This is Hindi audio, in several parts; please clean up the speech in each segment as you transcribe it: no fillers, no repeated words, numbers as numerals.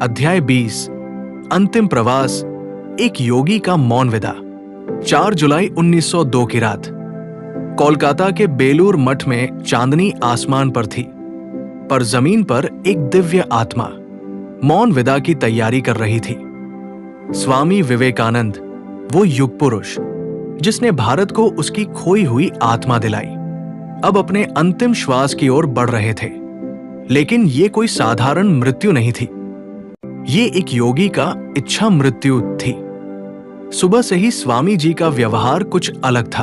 अध्याय 20 अंतिम प्रवास, एक योगी का मौन विदा। 4 जुलाई 1902 की रात कोलकाता के बेलूर मठ में चांदनी आसमान पर थी, पर जमीन पर एक दिव्य आत्मा मौन विदा की तैयारी कर रही थी। स्वामी विवेकानंद, वो युग पुरुष जिसने भारत को उसकी खोई हुई आत्मा दिलाई, अब अपने अंतिम श्वास की ओर बढ़ रहे थे। लेकिन ये कोई साधारण मृत्यु नहीं थी, ये एक योगी का इच्छा मृत्यु थी। सुबह से ही स्वामी जी का व्यवहार कुछ अलग था।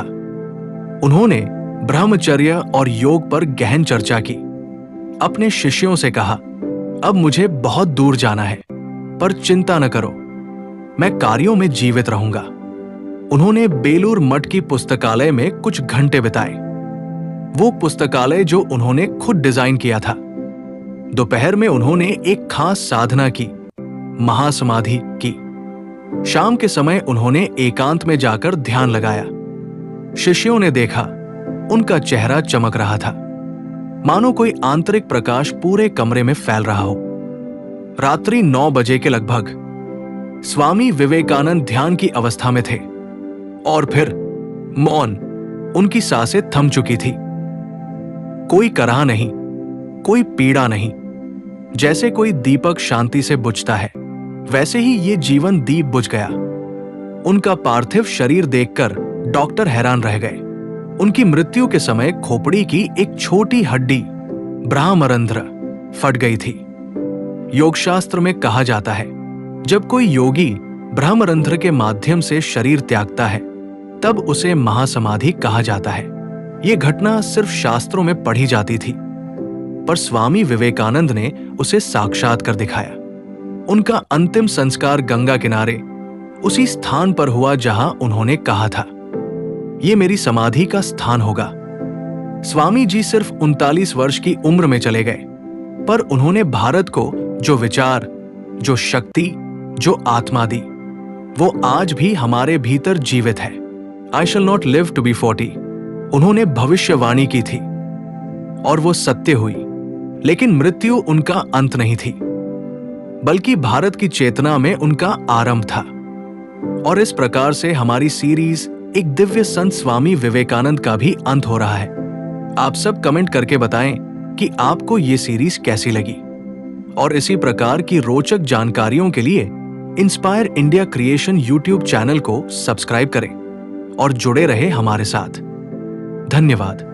उन्होंने ब्रह्मचर्य और योग पर गहन चर्चा की। अपने शिष्यों से कहा, अब मुझे बहुत दूर जाना है, पर चिंता न करो, मैं कार्यों में जीवित रहूंगा। उन्होंने बेलूर मठ की पुस्तकालय में कुछ घंटे बिताए, वो पुस्तकालय जो उन्होंने खुद डिजाइन किया था। दोपहर में उन्होंने एक खास साधना की, महासमाधि की। शाम के समय उन्होंने एकांत में जाकर ध्यान लगाया। शिष्यों ने देखा, उनका चेहरा चमक रहा था, मानो कोई आंतरिक प्रकाश पूरे कमरे में फैल रहा हो। रात्रि 9 बजे के लगभग स्वामी विवेकानंद ध्यान की अवस्था में थे, और फिर मौन, उनकी सांसें थम चुकी थी। कोई कराह नहीं, कोई पीड़ा नहीं। जैसे कोई दीपक शांति से बुझता है, वैसे ही ये जीवन दीप बुझ गया। उनका पार्थिव शरीर देखकर डॉक्टर हैरान रह गए। उनकी मृत्यु के समय खोपड़ी की एक छोटी हड्डी, ब्रह्मरंध्र, फट गई थी। योगशास्त्र में कहा जाता है, जब कोई योगी ब्रह्मरंध्र के माध्यम से शरीर त्यागता है, तब उसे महासमाधि कहा जाता है। यह घटना सिर्फ शास्त्रों में पढ़ी जाती थी, पर स्वामी विवेकानंद ने उसे साक्षात कर दिखाया। उनका अंतिम संस्कार गंगा किनारे उसी स्थान पर हुआ जहां उन्होंने कहा था, यह मेरी समाधि का स्थान होगा। स्वामी जी सिर्फ 39 वर्ष की उम्र में चले गए, पर उन्होंने भारत को जो विचार, जो शक्ति, जो आत्मा दी, वो आज भी हमारे भीतर जीवित है। I shall not live to be 40। उन्होंने भविष्यवाणी की थी और वो सत्य हुई। लेकिन मृत्यु उनका अंत नहीं थी, बल्कि भारत की चेतना में उनका आरंभ था। और इस प्रकार से हमारी सीरीज एक दिव्य संत स्वामी विवेकानंद का भी अंत हो रहा है। आप सब कमेंट करके बताएं कि आपको ये सीरीज कैसी लगी, और इसी प्रकार की रोचक जानकारियों के लिए inspire India creation YouTube channel को सब्सक्राइब करें और जुड़े रहे हमारे साथ। धन्यवाद।